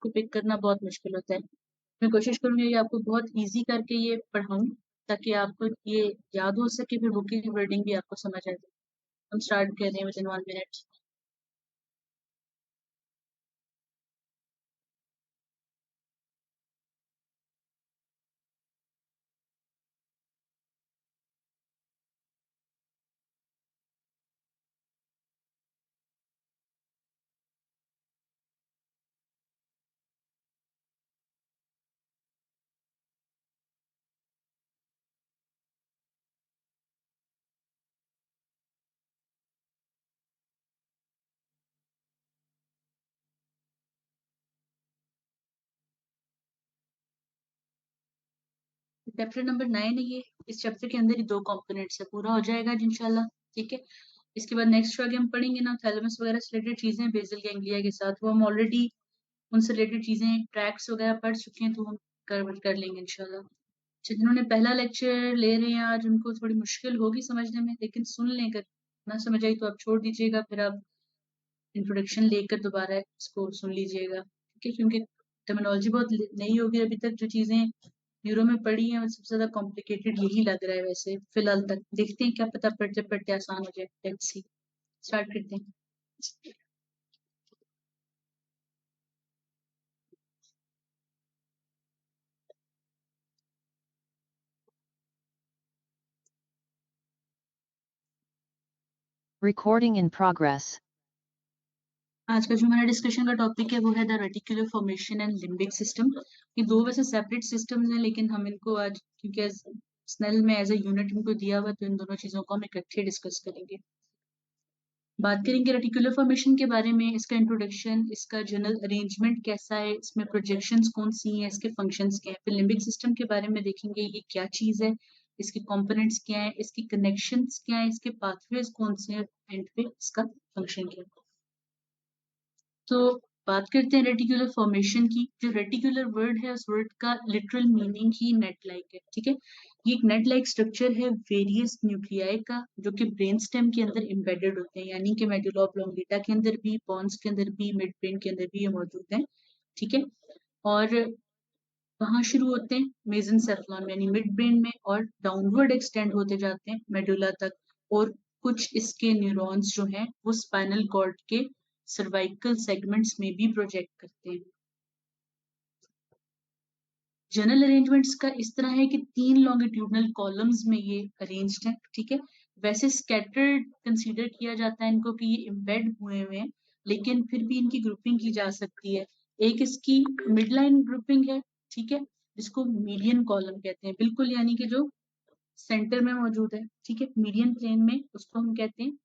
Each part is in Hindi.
को पिक करना बहुत मुश्किल होता है। मैं कोशिश करूंगी कि आपको बहुत इजी करके ये पढ़ाऊं, ताकि आपको ये याद हो सके, फिर बुक की वर्डिंग भी आपको समझ आ जाए। हम स्टार्ट कर रहे हैं with in 1 minute. Chapter number 9 है ये। इस चैप्टर के अंदर ही 2 कंपोनेंट्स है, पूरा हो जाएगा आज इंशाल्लाह। ठीक है, इसके बाद नेक्स्ट जो आगे हम पढ़ेंगे ना, थैलेमस वगैरह से रिलेटेड चीजें बेसल गैंग्लिया के साथ, वो हम ऑलरेडी उनसे रिलेटेड चीजें ट्रैक्स वगैरह पढ़ चुके हैं, तो हम कर लेंगे इंशाल्लाह। अच्छा, जिन्होंने पहला लेक्चर ले रहे हैं आज, उनको थोड़ी मुश्किल होगी समझने में, लेकिन सुन लें, अगर ना समझ आई तो आप छोड़ दीजिएगा, फिर आप इंट्रोडक्शन लेकर दोबारा इसको सुन लीजिएगा। ठीक है, क्योंकि टर्मिनोलॉजी बहुत नई होगी अभी तक। जो चीजें न्यूरो में पढ़ी हैं वो सबसे ज्यादा कॉम्प्लिकेटेड यही लग रहा है वैसे फिलहाल तक। देखते हैं, क्या पता पढ़ते पढ़ते आसान हो जाए। लेट्स सी, स्टार्ट करते हैं। Recording in progress. आज का जो हमारा डिस्कशन का टॉपिक है वो है the reticular formation and limbic system. ये दो वैसे सेपरेट सिस्टम्स हैं, लेकिन हम इनको आज क्योंकि स्नेल में एज अ यूनिट इनको दिया हुआ, तो इन दोनों चीजों को हम इकट्ठे डिस्कस करेंगे। बात करेंगे रेटिकुलर फॉर्मेशन के बारे में, इसका इंट्रोडक्शन, इसका जनरल अरेंजमेंट कैसा है, इसमें प्रोजेक्शंस कौन सी हैं, इसके फंक्शंस क्या हैं। फिर लिम्बिक सिस्टम के बारे में देखेंगे ये क्या चीज है, इसके कंपोनेंट्स क्या है, इसकी कनेक्शंस क्या है, इसके पाथवेज कौन से हैं, एंड पे इसका फंक्शन क्या है। तो बात करते हैं रेटिकुलर फॉर्मेशन की। जो रेटिकुलर वर्ड है, उस वर्ड का लिटरल मीनिंग ही नेट लाइक है। ठीक है, ये एक नेट लाइक स्ट्रक्चर है वेरियस न्यूक्लियाई का, जो कि ब्रेन स्टेम के अंदर एम्बेडेड होते हैं, यानी कि मेडुला ऑब्लोंगेटा के अंदर भी, पॉन्स के अंदर भी, मिड ब्रेन के अंदर भी ये मौजूद हैं। ठीक है, और कहाँ शुरू होते हैं, मेसेनसेफलॉन यानी मिड ब्रेन में, और डाउनवर्ड एक्सटेंड होते जाते हैं मेडुला तक। और कुछ इसके न्यूरॉन्स जो हैं वो स्पाइनल कॉर्ड के सर्वाइकल सेगमेंट्स में भी प्रोजेक्ट करते हैं। जनरल अरेंजमेंट्स का इस तरह है कि 3 लॉन्गिट्यूडनल कॉलम्स में ये अरेंज्ड है। ठीक है, वैसे स्कैटर्ड कंसीडर किया जाता है इनको कि ये एम्बेड हुए हुए हैं, लेकिन फिर भी इनकी ग्रुपिंग की जा सकती है। एक इसकी मिड लाइन ग्रुपिंग है, ठीक है, जिसको मीडियन कॉलम कहते हैं, बिल्कुल यानी कि जो सेंटर में मौजूद है। ठीक है, मीडियन प्लेन में, उसको हम कहते हैं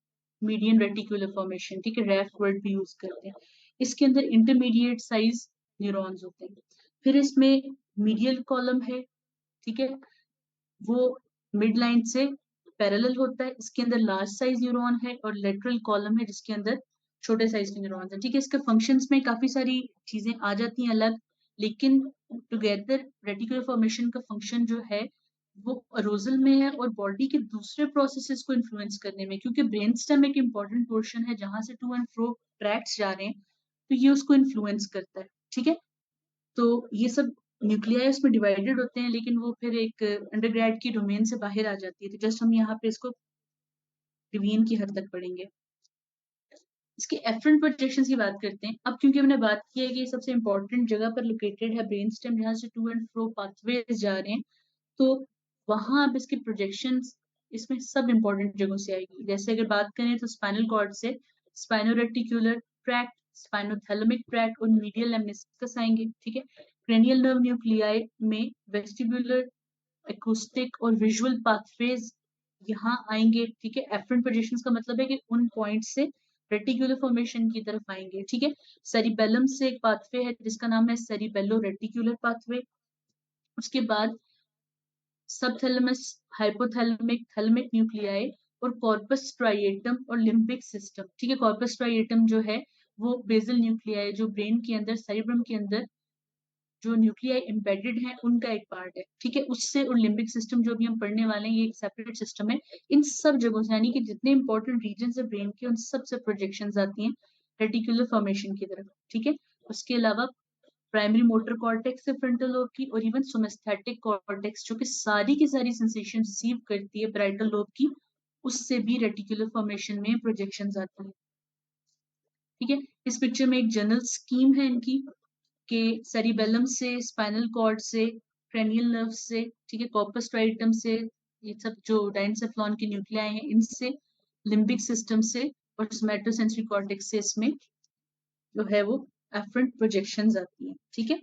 मीडियन रेटिकुलर फॉर्मेशन। ठीक है, रैफ वर्ड भी यूज करते हैं। इसके अंदर इंटरमीडिएट साइज न्यूरॉन्स होते हैं। फिर इसमें मीडियल कॉलम है, ठीक है, वो मिड लाइन से पैरेलल होता है। इसके अंदर लार्ज साइज न्यूरॉन है, और लेटरल कॉलम है जिसके अंदर छोटे साइज के न्यूरॉन्स हैं। ठीक है, इसके फंक्शंस में काफी सारी चीजें आ जाती हैं अलग, लेकिन टुगेदर रेटिकुलर फॉर्मेशन का फंक्शन जो है वो अरोजल में है, और बॉडी के दूसरे प्रोसेसेस को इन्फ्लुएंस करने में, क्योंकि ब्रेन स्टेम एक इंपॉर्टेंट पोर्शन है जहां से टू एंड फ्रो ट्रैक्ट्स जा रहे हैं, तो ये उसको इन्फ्लुएंस करता है। ठीक है, तो ये सब न्यूक्लियाई उसमें डिवाइडेड होते हैं, लेकिन वो फिर एक अंडरग्रेड की डोमेन से बाहर आ जाती है। तो जस्ट हम यहाँ पे इसको रिवीन की हद तक पढ़ेंगे। इसके एफरेंट प्रोजेक्शन की बात करते हैं। अब क्योंकि हमने बात की है कि सबसे इंपॉर्टेंट जगह पर लोकेटेड है ब्रेन स्टेम, जहाँ से टू एंड फ्रो पाथवेज जा रहे हैं, तो वहां अब इसकी प्रोजेक्शन इसमें सब इंपॉर्टेंट जगहों से आएगी। जैसे अगर बात करें तो स्पाइनल कॉर्ड से स्पाइनोरेटिकुलर ट्रैक्ट, स्पाइनोथैलेमिक ट्रैक्ट और मीडियल लेमनिस्कस आएंगे। ठीक है, क्रेनियल नर्व न्यूक्लियाई में वेस्टिबुलर, एकूस्टिक और विजुअल पाथवेज यहाँ आएंगे। ठीक है, एफरेंट प्रोजेक्शंस का मतलब है कि उन पॉइंट से रेटिकुलर फॉर्मेशन की तरफ आएंगे। ठीक है, सेरिबेलम से एक पाथवे है जिसका नाम है सेरिबेलो रेटिकुलर पाथवे। उसके बाद सबथैलेमस, हाइपोथैलेमिक, थैलेमिक न्यूक्लियाई और कॉर्पस स्ट्राइएटम और लिम्बिक सिस्टम। ठीक है, कॉर्पस स्ट्राइएटम जो है वो बेसल न्यूक्लियाई, जो ब्रेन के अंदर, सेरिब्रम के अंदर जो न्यूक्लियाई एम्बेडेड है उनका एक पार्ट है। ठीक है, उससे, और लिम्बिक सिस्टम जो भी हम पढ़ने वाले हैं ये एक सेपरेट सिस्टम है। इन सब जगहों से, यानी कि जितने इंपॉर्टेंट रीजन है ब्रेन के, उन सब से प्रोजेक्शन आती हैं रेटिकुलर फॉर्मेशन की तरफ। ठीक है, उसके अलावा प्राइमरी मोटर कॉर्टेक्स है फ्रंटल लोब की, और इवन सोमेस्थेटिक कॉर्टेक्स जो कि सारी की सारी सेंसेशन रिसीव करती है पैराइटल लोब की, उससे भी रेटिकुलर फॉर्मेशन में प्रोजेक्शंस आती है। ठीक है, इस पिक्चर में एक जनरल स्कीम है इनकी कि सेरिबेलम से, स्पाइनल कॉर्ड से, क्रेनियल नर्व से, ठीक है, कॉर्पस स्ट्राइटम से, ये सब जो डाइनसेफ्लॉन के न्यूक्लियाई हैं इनसे, लिम्बिक सिस्टम से और सोमैटोसेंसरी कॉर्टेक्स से इसमें जो है वो एफरेंट प्रोजेक्शंस आती हैं। ठीक है,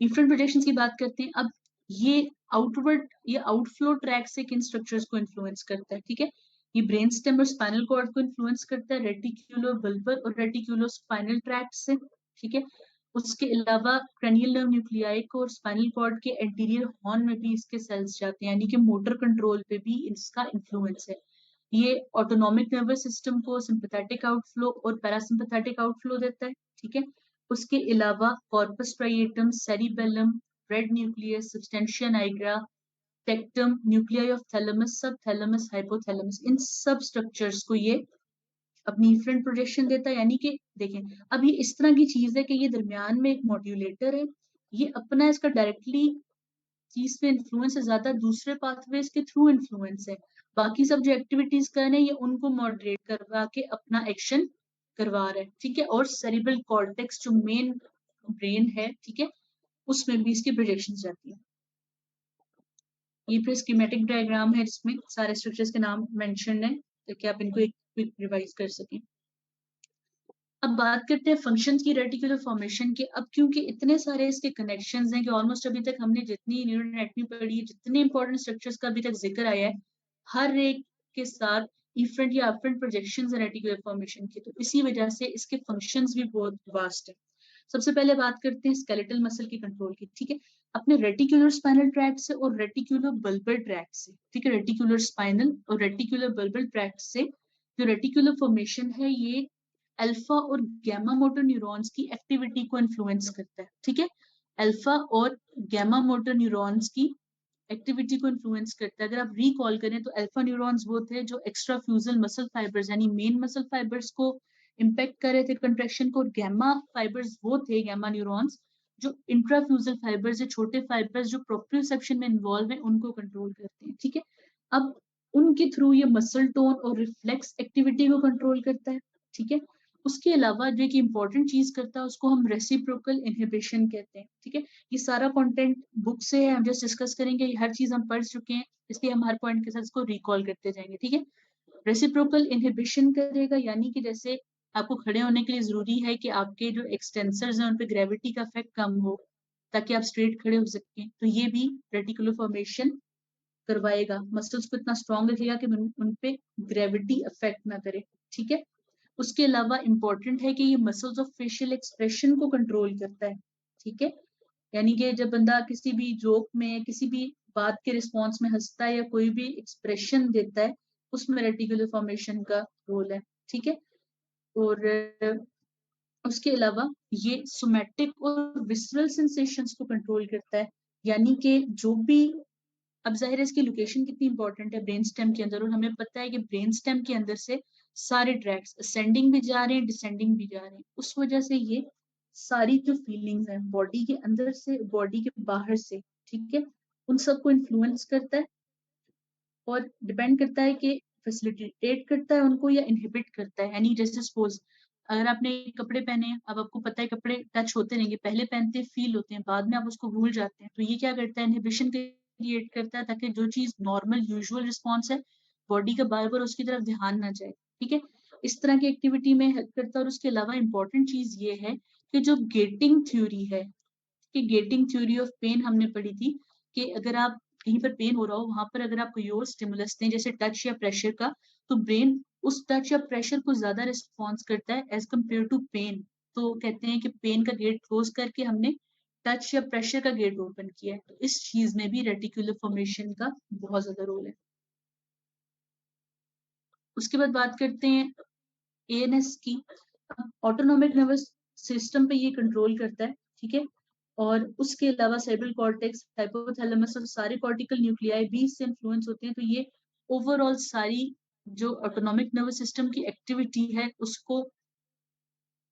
डिफरेंट प्रोजेक्शंस की बात करते हैं। अब ये आउटवर्ड, ये आउटफ्लो ट्रैक से किन स्ट्रक्चर्स को इन्फ्लुएंस करता है। ठीक है, ये ब्रेन स्टेम और स्पाइनल कॉर्ड को इन्फ्लुएंस करता है, रेटिकुलो बल्बर और रेटिकुलो स्पाइनल ट्रैक्ट से। ठीक है, उसके अलावा क्रेनियल नर्व न्यूक्लियाई को और स्पाइनल कॉर्ड के एंटीरियर हॉर्न में भी इसके सेल्स जाते हैं, यानी कि मोटर कंट्रोल पे भी इसका इन्फ्लुएंस है। ये ऑटोनॉमिक नर्वस सिस्टम को सिंपैथेटिक आउटफ्लो और पैरासिम्पैथेटिक आउटफ्लो देता है। ठीक है, उसके अलावा corpus striatum, cerebellum, red nucleus, substantia nigra, tectum, nuclei of thalamus, subthalamus, hypothalamus, इन सब स्ट्रक्चर्स को ये अपनी फ्रंट प्रोजेक्शन देता है। यानी कि देखें, अब ये इस तरह की चीज है कि ये दरमियान में एक मॉड्यूलेटर है, ये अपना इसका डायरेक्टली चीज पे इन्फ्लुएंस है, ज्यादा दूसरे पाथवेज के थ्रू इन्फ्लुएंस है। बाकी सब जो एक्टिविटीज कर रहे हैं ये उनको मॉडरेट करवा के अपना एक्शन करवा रहा है। ठीक है, और सेरिब्रल कॉर्टेक्स जो मेन ब्रेन है, ठीक है, उसमें भी इसकी प्रोजेक्शन जाती है। ये फिर स्कीमेटिक डायग्राम है जिसमें सारे स्ट्रक्चर्स के नाम मेंशन है ताकि आप इनको एक क्विक रिवाइज कर सकें। अब बात करते हैं फंक्शंस की रेटिकुलर फॉर्मेशन के। अब क्योंकि इतने सारे इसके कनेक्शंस हैं कि ऑलमोस्ट अभी तक हमने जितनी न्यूरल एनाटॉमी पढ़ी है, जितने इंपॉर्टेंट स्ट्रक्चर्स का अभी तक जिक्र आया है, हर एक के साथ इफरेंट या अपफ्रंट प्रोजेक्शंस है रेटिकुलर फॉर्मेशन की, तो इसी वजह से इसके फंक्शंस भी बहुत वास्ट है। सबसे पहले बात करते हैं स्केलेटल मसल की कंट्रोल की। ठीक है, अपने रेटिकुलर स्पाइनल ट्रैक्ट से और रेटिकुलर बल्बर ट्रैक्ट से, ठीक है, रेटिकुलर स्पाइनल और रेटिकुलर बल्बर ट्रैक्ट से जो रेटिकुलर फॉर्मेशन है ये अल्फा और गैमा मोटर न्यूरॉन्स की एक्टिविटी को इन्फ्लुएंस करता है। ठीक है, अल्फा और गैमा मोटर न्यूरॉन्स की एक्टिविटी को इन्फ्लुएंस करता है। अगर आप रिकॉल करें तो अल्फा न्यूरॉन्स वो थे जो एक्स्ट्रा फ्यूजल मसल फाइबर्स यानी मेन मसल फाइबर्स को इम्पेक्ट कर रहे थे कंट्रैक्शन को, और गैमा फाइबर्स वो थे, गैमा न्यूरॉन्स, जो इंट्राफ्यूजल फाइबर्स है, छोटे फाइबर्स जो प्रोप्रियोसेप्शन में इन्वॉल्व है, उनको कंट्रोल करते हैं। ठीक है, अब उनके थ्रू ये मसल टोन और रिफ्लेक्स एक्टिविटी को कंट्रोल करता है। ठीक है, उसके अलावा जो एक इंपॉर्टेंट चीज करता है उसको हम रेसिप्रोकल इनहिबिशन कहते हैं। ठीक है, ये सारा कंटेंट बुक से है, हम जस्ट डिस्कस करेंगे, ये हर चीज हम पढ़ चुके हैं, इसलिए हम हर पॉइंट के साथ इसको रिकॉल करते जाएंगे। ठीक है, रेसिप्रोकल इनहिबिशन करेगा, यानी कि जैसे आपको खड़े होने के लिए जरूरी है कि आपके जो एक्सटेंसर्स हैं उन पे ग्रेविटी का इफेक्ट कम हो ताकि आप स्ट्रेट खड़े हो सकें, तो ये भी रेटिकुलर फॉर्मेशन करवाएगा, मसल्स को इतना स्ट्रॉन्ग रखेगा कि उन पे ग्रेविटी इफेक्ट ना करे। ठीक है, उसके अलावा इंपॉर्टेंट है कि ये मसल्स ऑफ फेशियल एक्सप्रेशन को कंट्रोल करता है। ठीक है, यानी कि जब बंदा किसी भी जोक में, किसी भी बात के रिस्पॉन्स में हंसता है या कोई भी एक्सप्रेशन देता है, उसमें रेटिकुलर फॉर्मेशन का रोल है। ठीक है, और उसके अलावा ये सोमैटिक और विसरल सेंसेशंस को कंट्रोल करता है, यानी कि जो भी, अब जाहिर है इसकी लोकेशन कितनी इंपॉर्टेंट है ब्रेन स्टेम के अंदर, और हमें पता है कि ब्रेन स्टेम के अंदर से सारे ट्रैक्स असेंडिंग भी जा रहे हैं, डिसेंडिंग भी जा रहे हैं, उस वजह से ये सारी जो फीलिंग्स हैं बॉडी के अंदर से, बॉडी के बाहर से, ठीक है, उन सबको इन्फ्लुएंस करता है और डिपेंड करता है कि फैसिलिटेट करता है उनको या इनहिबिट करता है। यानी जैसे सपोज अगर आपने कपड़े पहने हैं, अब आपको पता है कपड़े टच होते रहेंगे, पहले पहनते फील होते हैं, बाद में आप उसको भूल जाते हैं, तो ये क्या करता है, इनहिबिशन क्रिएट करता है ताकि जो चीज नॉर्मल यूजुअल रिस्पॉन्स है बॉडी का बार बार उसकी तरफ ध्यान ना जाए। ठीक है, इस तरह की एक्टिविटी में हेल्प करता है। और उसके अलावा इंपॉर्टेंट चीज ये है कि जो गेटिंग थ्योरी है, कि गेटिंग थ्योरी ऑफ पेन हमने पढ़ी थी, कि अगर आप कहीं पर पेन हो रहा हो वहां पर अगर आप कोई और स्टिमुलस दें जैसे टच या प्रेशर का, तो ब्रेन उस टच या प्रेशर को ज्यादा रिस्पॉन्स करता है एज कम्पेयर टू पेन। तो कहते हैं कि पेन का गेट क्लोज करके हमने टच या प्रेशर का गेट ओपन किया है, तो इस चीज में भी रेटिकुलर फॉर्मेशन का बहुत ज्यादा रोल है। उसके बाद बात करते हैं एएनएस की। ऑटोनोमिक नर्वस सिस्टम पे ये कंट्रोल करता है। ठीक है, और उसके अलावा सेरेब्रल कॉर्टेक्स, हाइपोथैलेमस और सारे कॉर्टिकल न्यूक्लियाई भी इससे इन्फ्लुएंस होते हैं। तो ये ओवरऑल सारी जो ऑटोनोमिक नर्वस सिस्टम की एक्टिविटी है उसको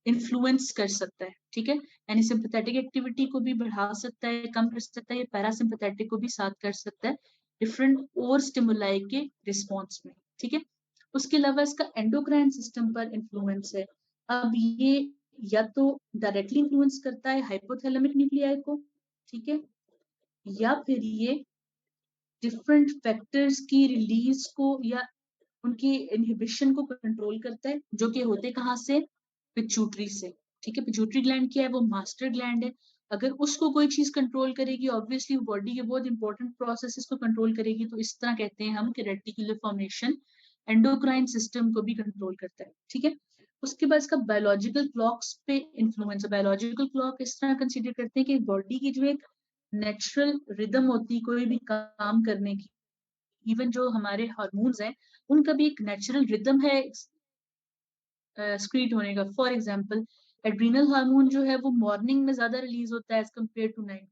इन्फ्लुएंस कर सकता है, ठीक है। यानी सिंपैथेटिक एक्टिविटी को भी बढ़ा सकता है, कम कर सकता है, या पैरासिम्पैथेटिक को भी साथ कर सकता है डिफरेंट और स्टिमुलाई के रिस्पॉन्स में, ठीक है। उसके अलावा इसका एंडोक्राइन सिस्टम पर इन्फ्लुएंस है। अब ये या तो डायरेक्टली इन्फ्लुएंस करता है हाइपोथैलेमिक न्यूक्लियाई को, ठीक है, या फिर ये डिफरेंट फैक्टर्स की रिलीज को या उनकी इनहिबिशन को कंट्रोल करता है, जो कि होते कहाँ से, पिट्यूटरी से, ठीक है। पिट्यूटरी ग्लैंड क्या है, वो मास्टर ग्लैंड है। अगर उसको कोई चीज कंट्रोल करेगी, ऑब्वियसली बॉडी के बहुत इंपॉर्टेंट प्रोसेसेस को कंट्रोल करेगी, तो इस तरह कहते हैं हम कि रेटिकुलर फॉर्मेशन एंडोक्राइन सिस्टम को भी कंट्रोल करता है, ठीक है। उसके बाद इसका बायोलॉजिकल क्लॉक्स पे इन्फ्लुएंस है। बायोलॉजिकल क्लॉक इस तरह कंसीडर करते हैं कि बॉडी की जो एक नेचुरल रिदम होती है कोई भी काम करने की, इवन जो हमारे हार्मोन्स हैं उनका भी एक नेचुरल रिदम है स्क्रीट होने का। फॉर एग्जाम्पल एड्रीनल हार्मोन जो है वो मॉर्निंग में ज्यादा रिलीज होता है as compared to night,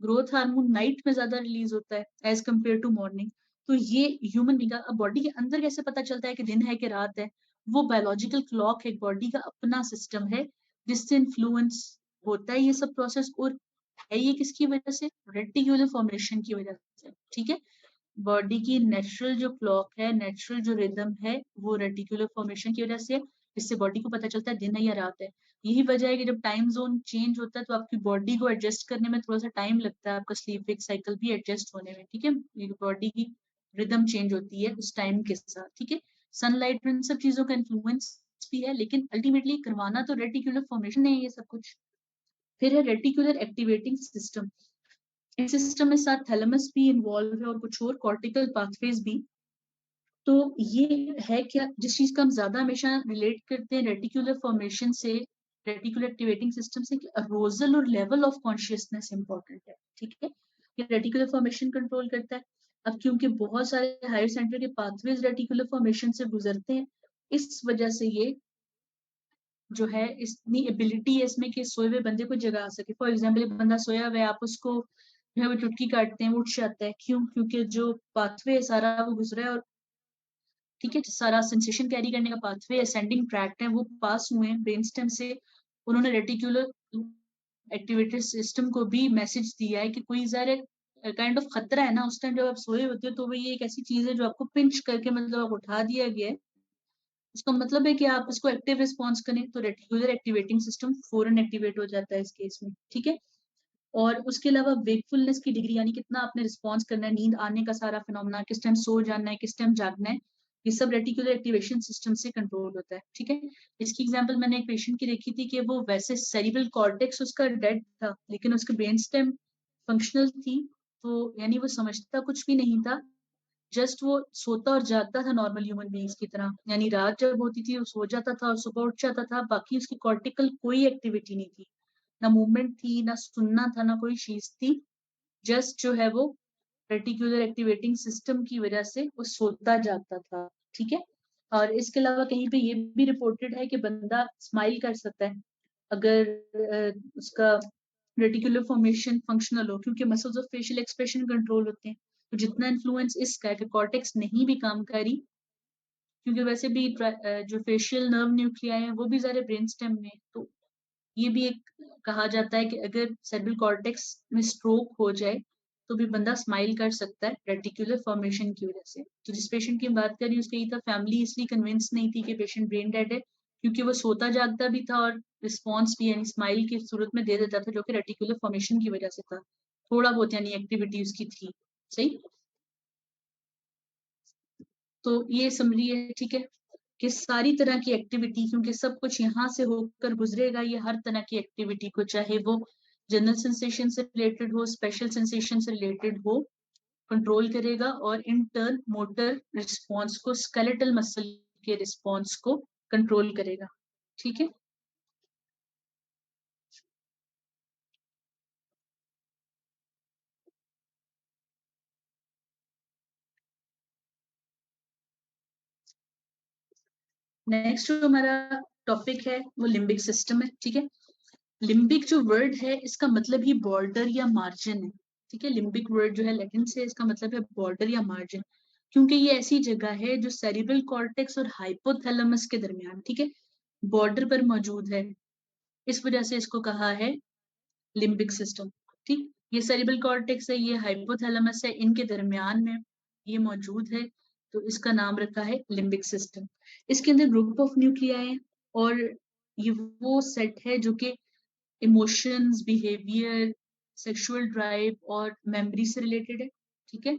growth hormone night में ज्यादा रिलीज होता है एज कम्पेयर टू मॉर्निंग। तो ये ह्यूमन बींग का बॉडी के अंदर कैसे पता चलता है कि दिन है कि रात है, वो बायोलॉजिकल क्लॉक है, बॉडी का अपना सिस्टम है जिससे इन्फ्लुएंस होता है ये सब प्रोसेस। और है ये किसकी वजह से, रेटिक्यूलर फॉर्मेशन की वजह से, ठीक है। बॉडी की नेचुरल जो क्लॉक है, नेचुरल जो रिदम है, वो रेटिकुलर फॉर्मेशन की वजह से, जिससे बॉडी को पता चलता है दिन है या रात है। यही वजह है कि जब टाइम जोन चेंज होता है तो आपकी बॉडी को एडजस्ट करने में थोड़ा सा टाइम लगता है, आपका स्लीप वेक साइकिल भी एडजस्ट होने में, ठीक है। बॉडी की रिदम चेंज होती है उस टाइम के साथ, ठीक है। सनलाइट इन सब चीजों का इन्फ्लुएंस भी है, लेकिन अल्टीमेटली करवाना तो रेटिकुलर फॉर्मेशन है ये सब कुछ। फिर है रेटिकुलर एक्टिवेटिंग सिस्टम। इस सिस्टम में साथ थैलेमस भी इन्वॉल्व है और कुछ और कॉर्टिकल पाथवेज भी। तो ये है क्या, जिस चीज का हम ज्यादा हमेशा रिलेट करते हैं रेटिकुलर फॉर्मेशन से, रेटिकुलर एक्टिवेटिंग सिस्टम से, कि अरोजल और लेवल ऑफ कॉन्शियसनेस इंपॉर्टेंट है, ठीक है। ये रेटिकुलर फॉर्मेशन कंट्रोल करता है। अब क्योंकि बहुत सारे हायर सेंटर के पाथवेज रेटिकुलर फॉर्मेशन से गुजरते हैं, इस वजह से ये जो है इतनी एबिलिटी है इसमें कि सोए हुए बंदे को जगा सके। फॉर एग्जाम्पल बंदा सोया हुआ है, आप उसको जो है वो चुटकी काटते हैं, वो उठ जाता है, क्यों, क्योंकि जो पाथवे है सारा वो गुजरा है, और ठीक है सारा सेंसेशन कैरी करने का पाथवे असेंडिंग ट्रैक्ट है वो पास हुए हैं ब्रेन स्टेम से। उन्होंने रेटिकुलर एक्टिवेटेड सिस्टम को भी मैसेज दिया है कि कोई ज़रा काइंड ऑफ खतरा है ना, उस टाइम जब आप सोए होते हो तो वो ये एक ऐसी चीज है जो आपको पिंच करके मतलब आप उठा दिया गया है, इसका मतलब है कि आप इसको एक्टिव रिस्पॉन्स करें तो रेटिकुलर एक्टिवेटिंग सिस्टम फौरन एक्टिवेट हो जाता है इस केस में, ठीक है। और उसके अलावा वेकफुलनेस की डिग्री, यानी कितना आपने रिस्पॉन्स करना है, नींद आने का सारा फिनोमेना, किस टाइम सो जाना है, किस टाइम जागना है, ये सब रेटिकुलर एक्टिवेशन सिस्टम से कंट्रोल होता है, ठीक है। इसकी एग्जांपल मैंने एक पेशेंट की देखी थी कि वो वैसे सेरिब्रल कॉर्टेक्स उसका डेड था, लेकिन उसके ब्रेन स्टेम फंक्शनल थी। तो यानी वो समझता कुछ भी नहीं था, जस्ट वो सोता और जागता था नॉर्मल ह्यूमन बींग्स की तरह, यानी रात जब होती थी वो सो जाता था और सुबह उठ जाता था, बाकी उसकी कॉर्टिकल कोई एक्टिविटी नहीं थी, ना मूवमेंट थी, ना सुनना था, ना कोई चीज थी। जस्ट जो है वो रेटिकुलर एक्टिवेटिंग सिस्टम की वजह से वो सोता जागता था, ठीक है। और इसके अलावा कहीं पे ये भी रिपोर्टेड है कि बंदा स्माइल कर सकता है अगर उसका रेटिकुलर फॉर्मेशन फंक्शनल हो, क्योंकि muscles of facial expression control होते हैं। तो जितना इन्फ्लुएंस इसका है कि कॉर्टेक्स नहीं भी काम करी, क्योंकि वैसे भी जो फेशियल नर्व न्यूक्लियाई है वो भी सारे ब्रेन स्टेम में, तो ये भी एक कहा जाता है कि अगर सेरेब्रल कॉर्टेक्स में स्ट्रोक हो जाए तो भी बंदा स्माइल कर सकता है रेटिकुलर फॉर्मेशन की वजह से। तो जिस पेशेंट की हम बात करें उसके ही था, फैमिली इसलिए कन्विंस नहीं थी कि पेशेंट ब्रेन डेड है, क्योंकि वो सोता जागता भी था और रिस्पॉन्स भी यानी स्माइल की सूरत में दे देता था, जो कि रेटिकुलर फॉर्मेशन की वजह से था, थोड़ा बहुत यानी एक्टिविटी उसकी थी, सही। तो ये समरी है, ठीक है, कि सारी तरह की एक्टिविटी, क्योंकि सब कुछ यहाँ से होकर गुजरेगा, ये हर तरह की एक्टिविटी को, चाहे वो जनरल सेंसेशन से रिलेटेड हो, स्पेशल सेंसेशन से रिलेटेड हो, कंट्रोल करेगा, और इन टर्न मोटर रिस्पॉन्स को, स्केलेटल मसल के रिस्पॉन्स को कंट्रोल करेगा, ठीक है। नेक्स्ट जो हमारा टॉपिक है वो लिम्बिक सिस्टम है, ठीक है। लिम्बिक जो वर्ड है इसका मतलब ही बॉर्डर या मार्जिन है, ठीक है। लिम्बिक वर्ड जो है लैटिन से, इसका मतलब है बॉर्डर या मार्जिन, क्योंकि ये ऐसी जगह है जो सेरिब्रल कॉर्टेक्स और हाइपोथैलेमस के दरमियान, ठीक है, बॉर्डर पर मौजूद है। इस वजह से इसको कहा है लिम्बिक सिस्टम। ठीक, ये सेरिब्रल कॉर्टेक्स है, ये हाइपोथैलेमस है, इनके दरमियान में ये मौजूद है, तो इसका नाम रखा है लिम्बिक सिस्टम। इसके अंदर ग्रुप ऑफ न्यूक्लियाई है और ये वो सेट है जो कि इमोशंस, बिहेवियर, सेक्सुअल ड्राइव और मेमोरी से रिलेटेड है। ठीक है,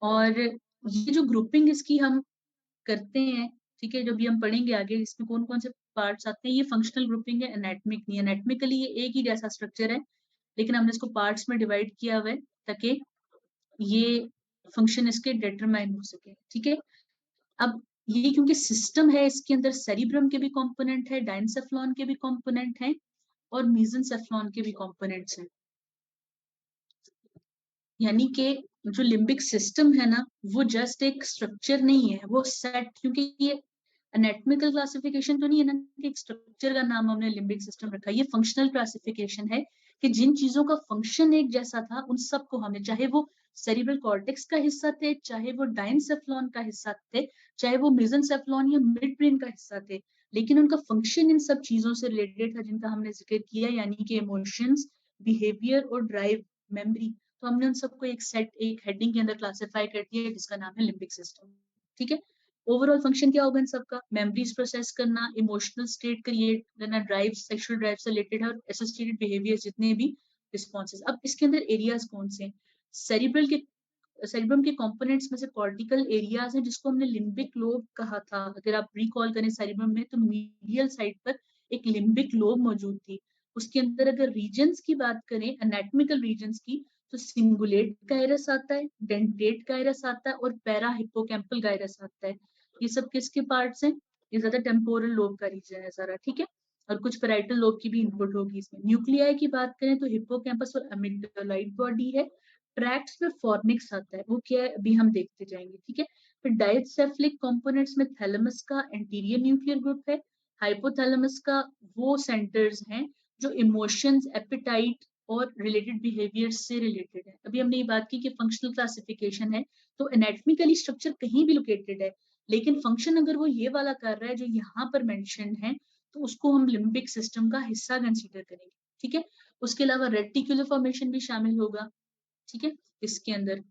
और ये जो ग्रुपिंग इसकी हम करते हैं, ठीक है, जब ये हम पढ़ेंगे आगे इसमें कौन कौन से पार्ट्स आते हैं, ये फंक्शनल ग्रुपिंग है, एनाटमिक नहीं। एनाटमिकली ये एक ही जैसा स्ट्रक्चर है, लेकिन हमने इसको पार्ट्स में डिवाइड किया हुआ है ताकि ये फंक्शन इसके डिटरमाइन हो सके। ठीक है, अब ये क्योंकि सिस्टम है, इसके अंदर सेरिब्रम के भी कंपोनेंट है, डाइनसेफ्लॉन के भी कंपोनेंट हैं और मेसेनसेफ्लॉन के भी कंपोनेंट्स हैं। यानी कि जो लिम्बिक सिस्टम है ना, वो जस्ट एक स्ट्रक्चर नहीं है, वो सेट, क्योंकि ये एनाटॉमिकल क्लासिफिकेशन तो नहीं है ना कि एक स्ट्रक्चर का नाम हमने लिम्बिक सिस्टम रखा, ये फंक्शनल क्लासिफिकेशन है कि जिन चीजों का फंक्शन एक जैसा था उन सबको हमने, चाहे वो सेरिब्रल कॉर्टेक्स का हिस्सा थे, चाहे वो डाइनसेफ्लॉन का हिस्सा थे, चाहे वो मेसेनसेफ्लॉन या मिड ब्रेन का हिस्सा थे, लेकिन उनका फंक्शन इन सब चीजों से रिलेटेड था जिनका हमने जिक्र किया, यानी कि इमोशंस, बिहेवियर और ड्राइव, मेमोरी। तो हमने उन सबको एक सेट, एक हेडिंग के अंदर क्लासिफाई कर दिया जिसका नाम है लिम्बिक सिस्टम। ठीक है, ओवरऑल फंक्शन क्या होगा इन सबका, मेमोरीज प्रोसेस करना, इमोशनल स्टेट क्रिएट करना, ड्राइव, सेक्सुअल ड्राइव से रिलेटेड है और एसोसिएटेड बिहेवियर जितने भी रिस्पॉन्सेज। अब इसके अंदर एरियाज कौन से हैं, सेरिब्रल के, सेरिब्रम के कंपोनेंट्स में से कॉर्टिकल एरियाज हैं जिसको हमने लिम्बिक लोब कहा था। अगर आप रिकॉल करें सेरिब्रम में, तो मीडियल साइड पर एक लिम्बिक लोब मौजूद थी। उसके अंदर अगर रीजन्स की बात करें, एनाटॉमिकल रीजन्स की, तो सिंगुलेट गायरस आता है, डेंटेट गायरस आता है और पैरा हिप्पोकैम्पल गायरस आता है। ये सब किसके पार्ट्स हैं, ये ज्यादा टेम्पोरल लोब का रीजन है सारा। ठीक है, और कुछ पैराइटल लोब की भी इनपुट होगी इसमें। न्यूक्लियाई की बात करें तो हिप्पोकैम्पस और अमिगडालाइड बॉडी है। ट्रैक्ट्स में फॉर्निक्स आता है, वो क्या है अभी हम देखते जाएंगे। ठीक है, फिर डाइसेफलिक कंपोनेंट्स में थैलेमस का एंटीरियर न्यूक्लियर ग्रुप है, हाइपोथैलेमस का वो सेंटर्स हैं जो इमोशंस, एपिटाइट और रिलेटेड बिहेवियर से रिलेटेड है। अभी हमने ये बात की कि फंक्शनल क्लासिफिकेशन है, तो एनाटॉमिकली स्ट्रक्चर कहीं भी लोकेटेड है, लेकिन फंक्शन अगर वो ये वाला कर रहा है जो यहाँ पर मेंशन है, तो उसको हम लिम्बिक सिस्टम का हिस्सा कंसीडर करेंगे। ठीक है, उसके अलावा रेटिकुलर फॉर्मेशन भी शामिल होगा। ठीक है, इसके अंदर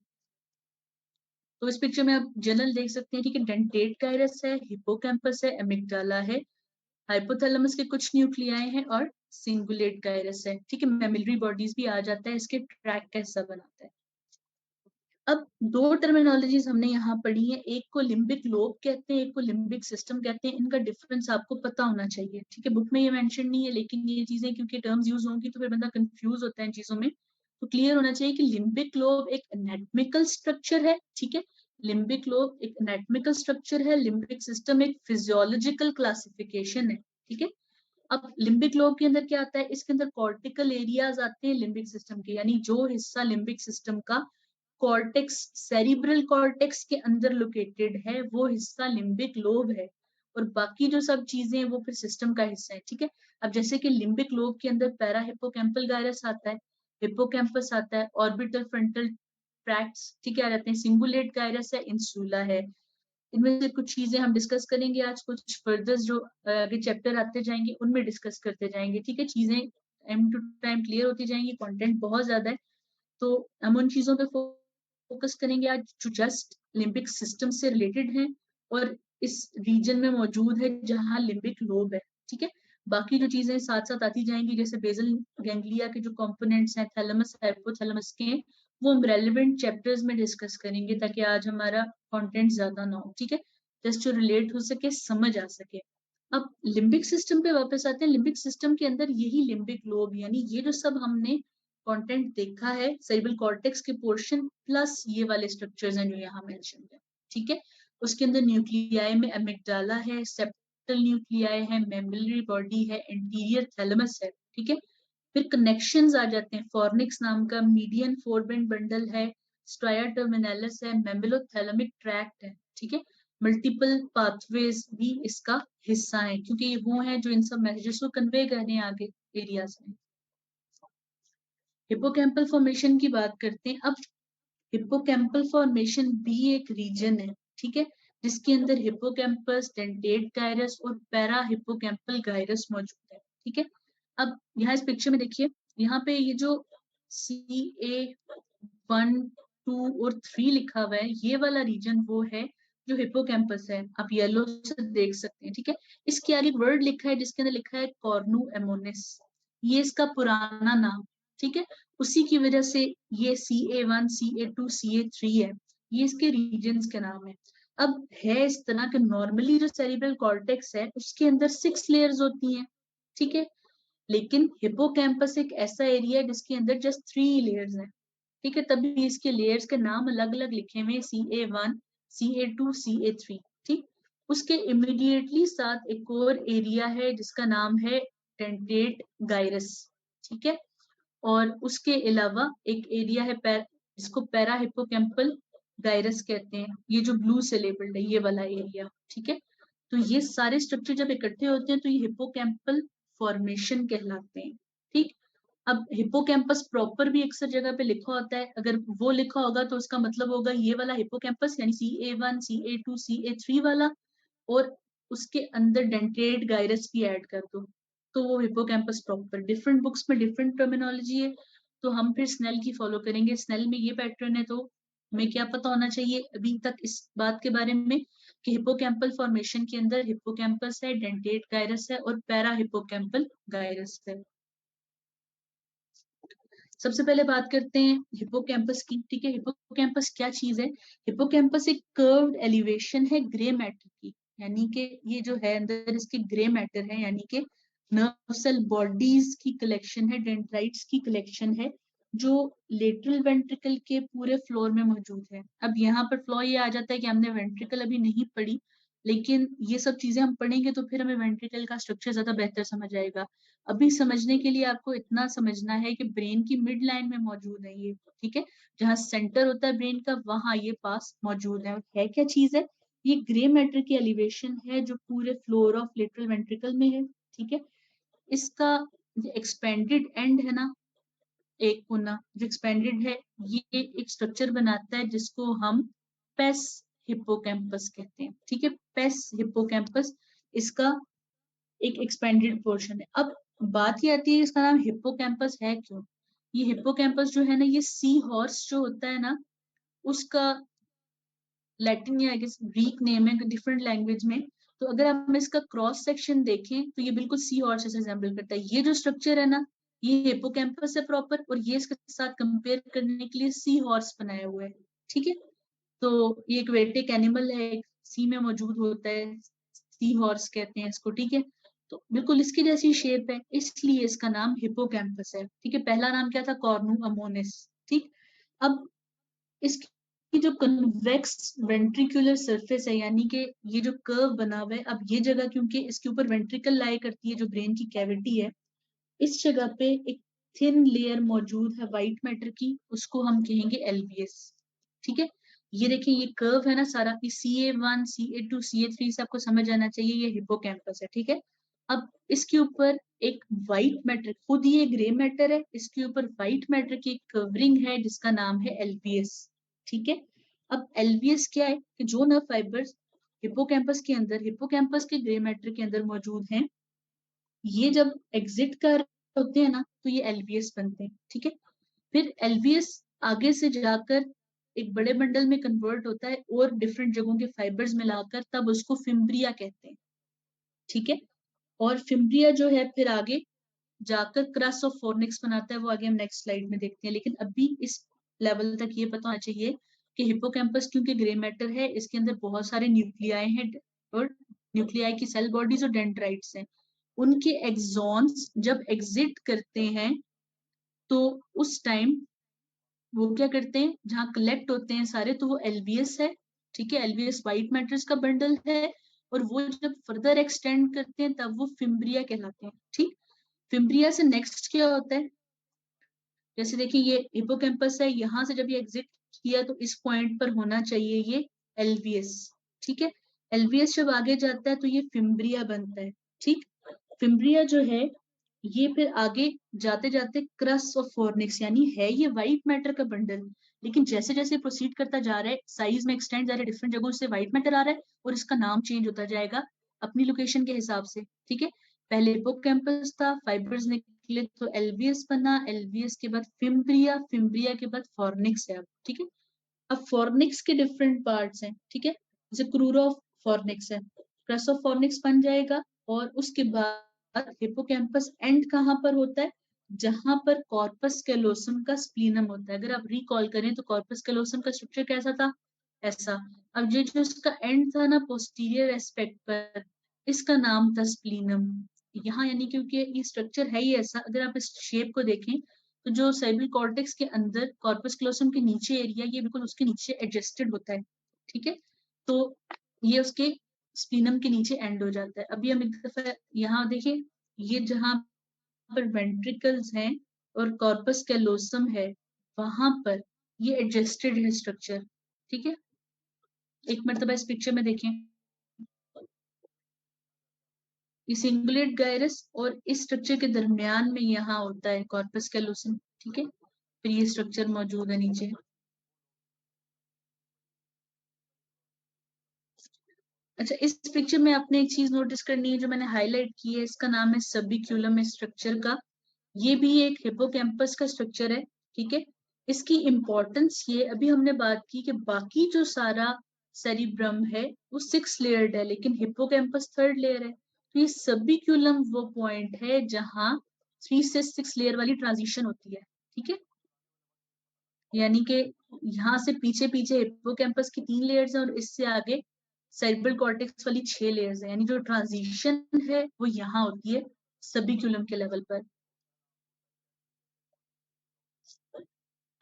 तो इस पिक्चर में आप जनरल देख सकते हैं। ठीक है, डेंटेट गायरस है, हिप्पोकैम्पस है, एमिगडाला है, हाइपोथैलेमस के कुछ न्यूक्लियाई हैं और सिंगुलेट गायरस है। ठीक है, मेमिलरी बॉडीज भी आ जाता है, इसके ट्रैक का हिस्सा बनाता है। अब दो टर्मिनोलॉजीज हमने यहाँ पढ़ी है, एक को लिम्बिक लोब कहते हैं, एक को लिम्बिक सिस्टम कहते हैं। इनका डिफरेंस आपको पता होना चाहिए। ठीक है, बुक में ये मेंशन नहीं है, लेकिन ये चीजें क्योंकि टर्म्स यूज होंगी तो फिर बंदा कंफ्यूज होता है इन चीजों में, तो क्लियर होना चाहिए कि लिम्बिक लोब एक एनाटॉमिकल स्ट्रक्चर है। ठीक है, लिम्बिक लोब एक एनाटॉमिकल स्ट्रक्चर है, लिम्बिक सिस्टम एक फिजियोलॉजिकल क्लासिफिकेशन है। ठीक है, अब लिम्बिक लोब के अंदर क्या आता है, इसके अंदर कॉर्टिकल एरियाज आते हैं लिम्बिक सिस्टम के, यानी जो हिस्सा लिम्बिक सिस्टम का कॉर्टेक्स, सेरिब्रल कॉर्टेक्स के अंदर लोकेटेड है, वो हिस्सा लिम्बिक लोब है, और बाकी जो सब चीजें हैं वो फिर सिस्टम का हिस्सा है। ठीक है, अब जैसे कि लिम्बिक लोब के अंदर पैरा हिप्पोकैम्पल गायरस आता है, हिप्पोकैम्पस आता है, ऑर्बिटल फ्रंटल ट्रैक्ट्स, ठीक है, आ जाते हैं, सिंगुलेट गायरस है, इंसुला है। इनमें से कुछ चीजें हम डिस्कस करेंगे आज, कुछ फर्दर जो आगे चैप्टर आते जाएंगे उनमें डिस्कस करते जाएंगे। ठीक है, चीजें टाइम टू टाइम क्लियर होती जाएंगी, कंटेंट बहुत ज्यादा है, तो हम उन चीजों पे फोकस करेंगे आज जो जस्ट लिम्बिक सिस्टम से रिलेटेड हैं और इस रीजन में मौजूद है जहां लिम्बिक लोब है। ठीक है, बाकी जो चीजें साथ साथ आती जाएंगी, जैसे बेसल गैंग्लिया के जो कंपोनेंट्स हैं, थैलेमस, हाइपोथैलेमस के, वो हम रेलिवेंट चैप्टर्स में डिस्कस करेंगे ताकि आज हमारा कंटेंट ज्यादा ना हो। ठीक है, जस्ट जो रिलेट हो सके, समझ आ सके। अब लिम्बिक सिस्टम पे वापस आते हैं। लिम्बिक सिस्टम के अंदर यही लिम्बिक लोब, यानी ये जो सब हमने कंटेंट देखा है, सेरिब्रल कॉर्टेक्स के पोर्शन प्लस ये वाले स्ट्रक्चर्स हैं जो यहाँ मेंशन है। ठीक है, उसके अंदर न्यूक्लियाई में एमिगडाला है, सेप्टल न्यूक्लियाई है, मेमिलरी बॉडी है, एंटीरियर थैलेमस है। ठीक है, फिर कनेक्शंस आ जाते हैं, फॉर्निक्स नाम का मीडियन फोरबेंड बंडल है, स्ट्राया टर्मिनलिस है, मेमिलोथैलेमिक ट्रैक्ट है। ठीक है, मल्टीपल पाथवेज भी इसका हिस्सा है, क्योंकि ये वो हैं जो इन सब मैसेजेस को कन्वे करने हैं आगे एरियाज में। हिप्पोकैम्पल फॉर्मेशन की बात करते हैं। अब हिप्पोकैम्पल फॉर्मेशन भी एक रीजन है, ठीक है, जिसके अंदर हिप्पोकैम्पस, डेंटेट गायरस और पैरा हिप्पोकैम्पल गायरस मौजूद है। ठीक है, अब यहाँ इस पिक्चर में देखिए, यहाँ पे ये जो CA1, 2 और 3 लिखा हुआ है, ये वाला रीजन वो है जो हिप्पोकैम्पस है, आप येलो से देख सकते हैं, ठीक है। इसके आगे एक वर्ड लिखा है जिसके अंदर लिखा है कॉर्नु एमोनिस, ये इसका पुराना नाम, ठीक है। उसी की वजह से ये CA1, CA2, CA3 है, ये इसके रीजन्स के नाम है। अब है इस तरह के, नॉर्मली जो सेरिब्रल कॉर्टेक्स है उसके अंदर 6 लेयर्स होती हैं, ठीक है। लेकिन हिप्पोकैम्पस एक ऐसा एरिया है जिसके अंदर जस्ट 3 लेयर्स हैं, ठीक है। तभी इसके लेयर्स के नाम अलग अलग लिखे हुए, CA1, CA2, CA3, ठीक। उसके इमीडिएटली साथ एक और एरिया है जिसका नाम है डेंटेट गायरस, ठीक है। और उसके अलावा एक एरिया है जिसको पैरा हिप्पोकैम्पल गायरस कहते हैं, ये जो ब्लू से लेबल्ड है ये वाला एरिया, ठीक है। तो ये सारे स्ट्रक्चर जब इकट्ठे होते हैं तो ये हिप्पोकैम्पल फॉर्मेशन कहलाते हैं, ठीक। अब हिप्पोकैम्पस प्रॉपर भी अक्सर जगह पे लिखा होता है, अगर वो लिखा होगा तो उसका मतलब होगा ये वाला हिप्पोकैम्पस यानी CA1, CA2, CA3 वाला, और उसके अंदर डेंटेट गायरस भी ऐड कर दो तो वो हिप्पोकैम्पस प्रॉपर। डिफरेंट बुक्स में डिफरेंट टर्मिनोलॉजी है, तो हम फिर स्नेल की फॉलो करेंगे। स्नेल में ये पैटर्न है, तो हमें क्या पता होना चाहिए अभी तक इस बात के बारे में कि हिप्पोकैम्पल फॉर्मेशन के अंदर हिप्पोकैम्पस है, डेंटेट गायरस है और पैरा हिप्पोकैम्पल गायरस है। सबसे पहले बात करते हैं हिप्पोकैम्पस की, ठीक है। हिप्पोकैम्पस क्या चीज है? हिप्पोकैम्पस एक कर्व्ड एलिवेशन है ग्रे मैटर की, यानी कि ये जो है अंदर इसके ग्रे मैटर है, यानी कि नर्व सेल बॉडीज की कलेक्शन है, डेंड्राइट्स की कलेक्शन है, जो लेटरल वेंट्रिकल के पूरे फ्लोर में मौजूद है। अब यहाँ पर फ्लो ये आ जाता है कि हमने वेंट्रिकल अभी नहीं पढ़ी, लेकिन ये सब चीजें हम पढ़ेंगे तो फिर हमें वेंट्रिकल का स्ट्रक्चर ज्यादा बेहतर समझ आएगा। अभी समझने के लिए आपको इतना समझना है कि ब्रेन की मिड लाइन में मौजूद है ये, ठीक है। जहाँ सेंटर होता है ब्रेन का वहां ये पास मौजूद है। और है क्या चीज है? ये ग्रे मैटर की एलिवेशन है जो पूरे फ्लोर ऑफ लेटरल वेंट्रिकल में है, ठीक है। इसका एक्सपेंडेड एंड है ना, एक कोना जो एक्सपेंडेड है, ये एक स्ट्रक्चर बनाता है जिसको हम पेस हिप्पोकैम्पस कहते हैं, ठीक है। पेस हिप्पोकैम्पस इसका एक एक्सपेंडेड पोर्शन है। अब बात ये आती है इसका नाम हिप्पोकैम्पस है क्यों? ये हिप्पोकैम्पस जो है ना, ये सी हॉर्स जो होता है ना, उसका लैटिन या ग्रीक नेम है डिफरेंट लैंग्वेज में। तो अगर हम इसका क्रॉस सेक्शन देखें तो ये बिल्कुल सी हॉर्स से रिजेंबल करता है। ये जो स्ट्रक्चर है ना, ये हिप्पोकैम्पस है प्रॉपर, और ये इसके साथ कंपेयर करने के लिए सी हॉर्स बनाया हुआ है, ठीक है। तो ये एक वेटिक एनिमल है, एक सी में मौजूद होता है, सी हॉर्स कहते हैं इसको, ठीक है। तो बिल्कुल इसकी जैसी शेप है, इसलिए इसका नाम हिप्पोकैम्पस है, ठीक है। पहला नाम क्या था? कॉर्नु अमोनिस, ठीक। अब इसकी जो कन्वेक्स वेंट्रिकुलर सरफेस है, यानी कि ये जो कर्व बना हुआ है, अब ये जगह क्योंकि इसके ऊपर वेंट्रिकल लाई करती है जो ब्रेन की कैविटी है, इस जगह पे एक थिन लेयर मौजूद है व्हाइट मैटर की, उसको हम कहेंगे एलबीएस, ठीक है। ये देखिए ये कर्व है ना सारा, CA1, CA2, CA3 से आपको समझ आना चाहिए ये हिप्पोकैम्पस है, ठीक है। अब इसके ऊपर एक व्हाइट मैटर, खुद ये ग्रे मैटर है, इसके ऊपर व्हाइट मैटर की कवरिंग है जिसका नाम है एलबीएस, ठीक है। अब एलबीएस क्या है कि जो नर्व फाइबर्स हिप्पोकैम्पस के अंदर, हिप्पोकैम्पस के ग्रे मैटर के अंदर मौजूद हैं, ये जब एग्जिट कर होते हैं ना तो ये एलबीएस बनते हैं, ठीक है। फिर एलबीएस आगे से जाकर एक बड़े बंडल में कन्वर्ट होता है और डिफरेंट जगहों के फाइबर्स मिलाकर, तब उसको फिम्ब्रिया कहते हैं, ठीक है। और फिम्ब्रिया जो है फिर आगे जाकर क्रस ऑफ फोर्निक्स बनाता है, वो आगे हम नेक्स्ट स्लाइड में देखते हैं। लेकिन अभी इस लेवल तक ये पता होना चाहिए कि हिप्पोकैम्पस क्योंकि ग्रे मैटर है, इसके अंदर बहुत सारे न्यूक्लियाई हैं, और न्यूक्लियाई की सेल बॉडीज और डेंड्राइट्स हैं। उनके एक्सॉन्स जब एग्जिट करते हैं तो उस टाइम वो क्या करते हैं, जहाँ कलेक्ट होते हैं सारे, तो वो एलबीएस है, ठीक है। एलबीएस व्हाइट मैटर्स का बंडल है, और वो जब फर्दर एक्सटेंड करते हैं तब वो फिम्ब्रिया कहलाते हैं, ठीक। फिम्ब्रिया से नेक्स्ट क्या होता है? जैसे देखिए ये हिप्पोकैम्पस है, यहाँ से जब ये एग्जिट किया तो इस पॉइंट पर होना चाहिए ये एलबीएस, ठीक है। एलबीएस जब आगे जाता है तो ये फिम्ब्रिया बनता है, ठीक। फिम्ब्रिया जो है ये फिर आगे जाते जाते क्रस ऑफ फोर्निक्स, यानी है ये व्हाइट मैटर का बंडल, लेकिन जैसे जैसे प्रोसीड करता जा रहा है साइज में एक्सटेंड जा रहा है, डिफरेंट जगहों से व्हाइट मैटर आ रहा है और इसका नाम चेंज होता जाएगा अपनी लोकेशन के हिसाब से, ठीक है। पहले हिपोकैम्पस था, फाइबर्स निकले तो एलवीएस बना, एलवीएस के बाद फिम्ब्रिया, फिम्ब्रिया के बाद फॉर्निक्स है अब, ठीक है। अब फॉर्निक्स के डिफरेंट पार्ट्स हैं, ठीक है, जैसे क्रूरा ऑफ फॉर्निक्स है, क्रस ऑफ फॉर्निक्स बन जाएगा। और उसके बाद हिपोकैम्पस एंड कहाँ पर होता है, जहां पर कॉर्पस कैलोसम का स्प्लीनम होता है। अगर आप रिकॉल करें तो कॉर्पस कैलोसम का स्ट्रक्चर कैसा था, ऐसा। अब ये जो इसका एंड था ना पोस्टीरियर एस्पेक्ट पर, इसका नाम था स्प्लीनम। यहाँ यानी क्योंकि ये स्ट्रक्चर है ही ऐसा, अगर आप इस शेप को देखें तो जो सेरेब्रल कॉर्टेक्स के अंदर कॉर्पस क्लोसम के नीचे एरिया, ये बिल्कुल उसके नीचे एडजस्टेड होता है, ठीक है। तो ये उसके स्प्लीनम के नीचे एंड हो जाता है। अभी हम एक दफा यहाँ देखिए, ये जहां पर वेंट्रिकल्स हैं और कॉर्पस कैलोसम है, वहां पर ये एडजस्टेड है स्ट्रक्चर, ठीक है। एक मरतबा इस पिक्चर में देखें, ये सिंगुलेट गायरस और इस स्ट्रक्चर के दरमियान में यहाँ होता है कॉर्पस कैलोसम, ठीक है। फिर ये स्ट्रक्चर मौजूद है नीचे। अच्छा, इस पिक्चर में आपने एक चीज नोटिस करनी है जो मैंने हाईलाइट की है, इसका नाम है सबिक्यूलम स्ट्रक्चर का। ये भी एक हिपोकैम्पस का स्ट्रक्चर है, ठीक है। इसकी इंपॉर्टेंस ये, अभी हमने बात की कि बाकी जो सारा सेरिब्रम है वो 6 लेयर्ड है, लेकिन हिपोकैम्पस 3rd लेयर है। तो ये सबिक्यूलम वो पॉइंट है जहां 3 से 6 लेयर वाली ट्रांजिशन होती है, ठीक है। यानी कि यहाँ से पीछे पीछे हिप्पोकैम्पस की 3 लेयर्स हैं और इससे आगे सेरेब्रल कॉर्टेक्स वाली 6 लेयर्स हैं, यानी जो ट्रांजिशन है वो यहाँ होती है सबिक्यूलम के लेवल पर।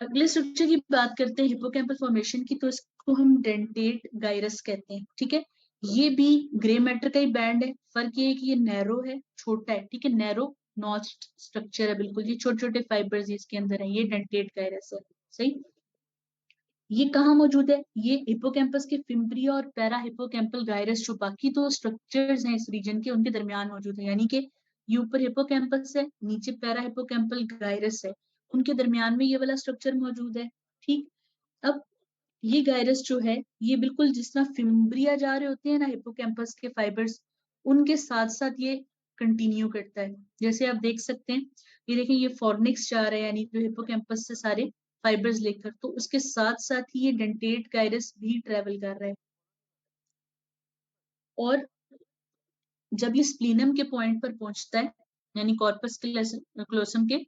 अगले स्ट्रक्चर की बात करते हैं हिप्पोकैम्पल फॉर्मेशन की, तो इसको हम डेंटेट गायरस कहते हैं, ठीक है। ये भी ग्रे मैटर का ही बैंड है, फर्क ये है कि ये नैरो है, छोटा है, ठीक है, नैरो नॉच्ड स्ट्रक्चर है बिल्कुल, ये छोटे छोटे फाइबर्स इसके अंदर है, ये डेंटेट गायरस है, सही। ये कहाँ मौजूद है, ये हिपोकैम्पस के फिम्ब्रिया और पैरा हिपोकैम्पल गायरस, जो बाकी दो स्ट्रक्चर्स हैं इस रीजन के, उनके दरमियान मौजूद है। यानी कि ये ऊपर हिपोकैम्पस है, नीचे पैरा हिपोकैम्पल गायरस है, उनके दरमियान में ये वाला स्ट्रक्चर मौजूद है, ठीक। अब ये गायरस जो है, ये बिल्कुल जिस तरह फिम्ब्रिया जा रहे होते हैं ना हिपोकैम्पस के फाइबर्स, उनके साथ साथ ये कंटिन्यू करता है। जैसे आप देख सकते हैं, ये देखें, ये फॉर्निक्स जा रहा है, यानी जो हिपोकैम्पस से सारे फाइबर्स लेकर, तो उसके साथ साथ ही ये डेंटेट गायरस भी ट्रेवल कर रहा है। और जब ये स्प्लीनम के पॉइंट पर पहुंचता है, यानी कॉर्पस क्लोसम के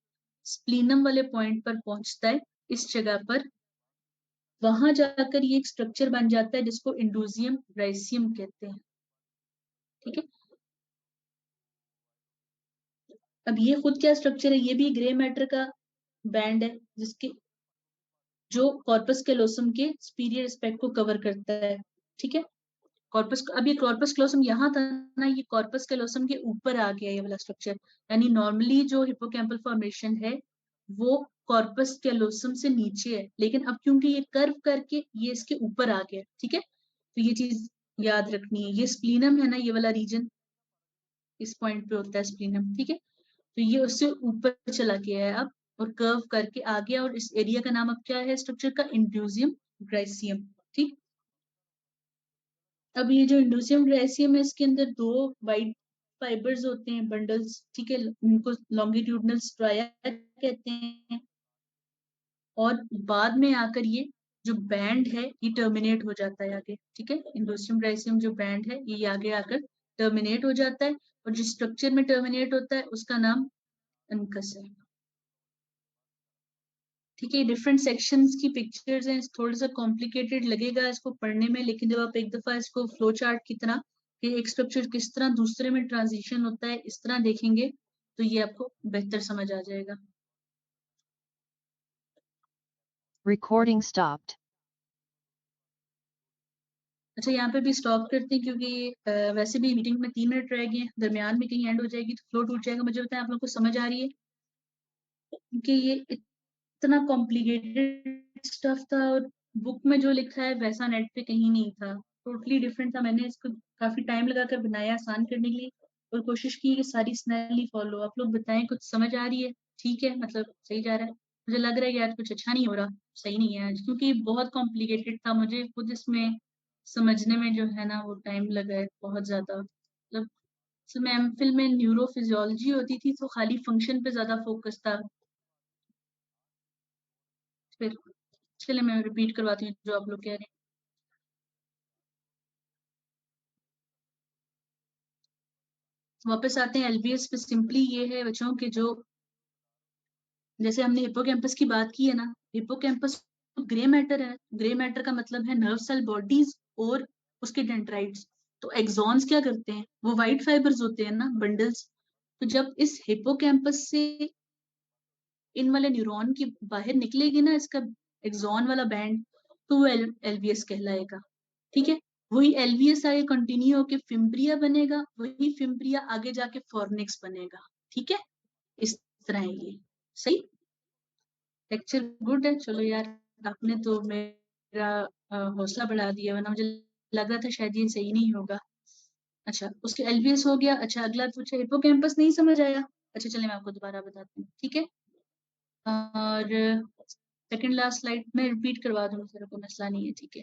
स्प्लीनम वाले पॉइंट पर पहुंचता है, इस जगह पर, वहां जाकर ये एक स्ट्रक्चर बन जाता है जिसको इंडोजियम ब्राइसियम कहते हैं, ठीक है। अब ये खुद क्या स्ट्रक्चर है, ये भी ग्रे मैटर का बैंड है, जिसके जो कॉर्पस कैलोसम के सुपीरियर एस्पेक्ट को कवर करता है, ठीक है। कॉर्पस, अब ये कॉर्पस कैलोसम यहाँ था ना, ये कॉर्पस कैलोसम के ऊपर आ गया ये वाला स्ट्रक्चर। यानी नॉर्मली जो हिपोकैम्पल फॉर्मेशन है वो कॉर्पस कैलोसम से नीचे है, लेकिन अब क्योंकि ये कर्व करके ये इसके ऊपर आ गया, ठीक है। तो ये चीज याद रखनी है, ये स्प्लीनम है ना, ये वाला रीजन इस पॉइंट पे होता है स्प्लीनम, ठीक है। तो ये उससे ऊपर चला गया है अब, और कर्व करके आ गया, और इस एरिया का नाम अब क्या है स्ट्रक्चर का, इंड्यूसियम ग्राइसियम, ठीक। अब ये जो इंड्यूसियम ग्राइसियम है, इसके अंदर 2 वाइट फाइबर्स होते हैं, बंडल्स, ठीक है, उनको लॉन्गिट्यूडनल स्ट्राया कहते हैं। और बाद में आकर ये जो बैंड है ये टर्मिनेट हो जाता है आगे, ठीक है। इंडोस्ट्रियम ग्राइसियम जो बैंड है ये आगे आकर टर्मिनेट हो जाता है, और जिस स्ट्रक्चर में टर्मिनेट होता है उसका नाम अनकस है, ठीक है। डिफरेंट सेक्शंस की पिक्चर्स हैं, थोड़ा सा कॉम्प्लिकेटेड लगेगा इसको पढ़ने में, लेकिन जब आप एक दफा इसको फ्लो चार्ट की तरह कि एक स्ट्रक्चर किस तरह दूसरे में ट्रांजिशन होता है इस तरह देखेंगे, तो ये आपको बेहतर समझ आ जाएगा। Recording stopped. अच्छा, यहाँ पे भी स्टॉप करते हैं, क्योंकि वैसे भी मीटिंग में 3 मिनट रह गए हैं, दरमियान में कहीं एंड हो जाएगी तो फ्लो टूट जाएगा। मुझे बताएं आप लोग को समझ आ रही है, क्योंकि ये इतना कॉम्प्लिकेटेड स्टफ था, और बुक में जो लिखा है वैसा नेट पे कहीं नहीं था, टोटली डिफरेंट था। मैंने इसको काफी टाइम लगाकर बनाया आसान करने के लिए, और कोशिश की कि सारी स्नैली फॉलो। आप लोग बताएं कुछ समझ आ रही है, ठीक है, मतलब सही जा रहा है। मुझे लग रहा है कि आज कुछ अच्छा नहीं हो रहा, सही नहीं है आज, क्योंकि बहुत कॉम्प्लिकेटेड था, मुझे खुद इसमें समझने में जो है ना वो टाइम लगा है बहुत ज्यादा, मतलब सो मैं एमफिल में न्यूरोफिजियोलॉजी होती थी तो खाली फंक्शन पे ज्यादा फोकस था। फिर चलिए मैं रिपीट करवाती हूँ जो आप लोग कह रहे हैं। वापस आते हैं एलबीएस पे। सिंपली ये है बच्चों के जो जैसे हमने हिप्पोकैम्पस की बात की है ना, हिप्पोकैम्पस ग्रे मैटर है। ग्रे मैटर का मतलब है नर्व सेल बॉडीज और उसके डेंड्राइट्स। तो एक्सॉन्स क्या करते हैं, वो व्हाइट फाइबर्स होते हैं ना, बंडल्स। तो जब इस हिप्पोकैम्पस से इन वाले न्यूरॉन की बाहर निकलेगी ना इसका एक्सॉन वाला बैंड, तो वो एलवीएस कहलाएगा। ठीक है, वही एलवीएस आगे कंटिन्यू होके फिम्ब्रिया बनेगा, वही फिम्ब्रिया आगे जाके फॉर्निक्स बनेगा। ठीक है, इस तरह है ये। सही, लेक्चर गुड है। चलो यार, आपने तो मेरा हौसला बढ़ा दिया, वरना मुझे लग रहा था शायद ये सही नहीं होगा। अच्छा, उसके एलवीएस हो गया। अच्छा, अगला पूछा हिप्पोकैम्पस, नहीं समझ आया। अच्छा चलिए मैं आपको दोबारा बताती हूँ, ठीक है। और सेकंड लास्ट स्लाइड में रिपीट करवा दूँ, मेरे को मसला नहीं है, ठीक है।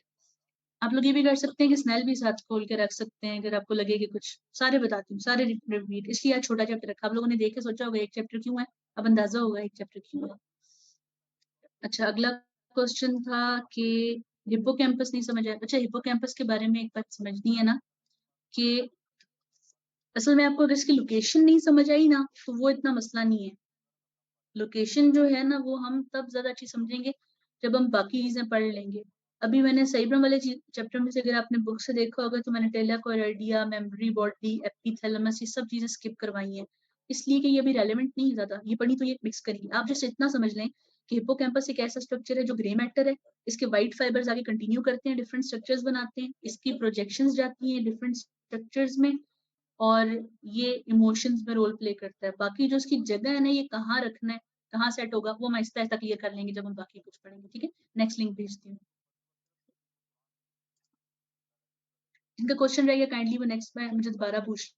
आप लोग ये भी कर सकते हैं कि स्नेल भी साथ खोल के रख सकते हैं अगर आपको लगे कि कुछ। सारे बताती हूँ, सारे रिपीट, इसलिए आज छोटा चैप्टर रखा। आप लोगों ने देख के सोचा होगा एक चैप्टर क्यों है, अब अंदाजा होगा एक चैप्टर क्यों है। अच्छा, अगला क्वेश्चन था कि हिप्पोकैम्पस नहीं समझ आया। अच्छा, हिप्पोकैम्पस के बारे में एक बात समझनी है ना कि असल में आपको अगर इसकी लोकेशन नहीं समझ आई ना तो वो इतना मसला नहीं है। लोकेशन जो है ना वो हम तब ज्यादा अच्छी समझेंगे जब हम बाकी चीजें पढ़ लेंगे। अभी मैंने साइब्रम वाले चैप्टर में से अगर आपने बुक से देखा होगा तो मैंने टेलाकोइडिया, मेमोरी बॉडी, एपिथैलेमस, ये सब चीजें स्किप करवाई हैं, इसलिए कि ये अभी रेलेवेंट नहीं है ज्यादा। ये पढ़ी तो ये मिक्स करी। आप जस्ट इतना समझ लें कि हिप्पोकैम्पस एक ऐसा स्ट्रक्चर है जो ग्रे मैटर है। इसके व्हाइट फाइबर्स आगे कंटिन्यू करते हैं, डिफरेंट स्ट्रक्चर्स बनाते हैं, इसकी प्रोजेक्शंस जाती हैं डिफरेंट स्ट्रक्चर्स में, और ये इमोशंस में रोल प्ले करता है। बाकी जो इसकी जगह है ना, ये कहाँ रखना है, कहाँ सेट होगा, वो हम आहिस्ता आहिस्ता क्लियर कर लेंगे जब हम बाकी कुछ पढ़ेंगे। ठीक है, नेक्स्ट लिंक भेजती हूँ। जिनका क्वेश्चन रहेगा काइंडली वो नेक्स्ट में मुझे दोबारा पूछ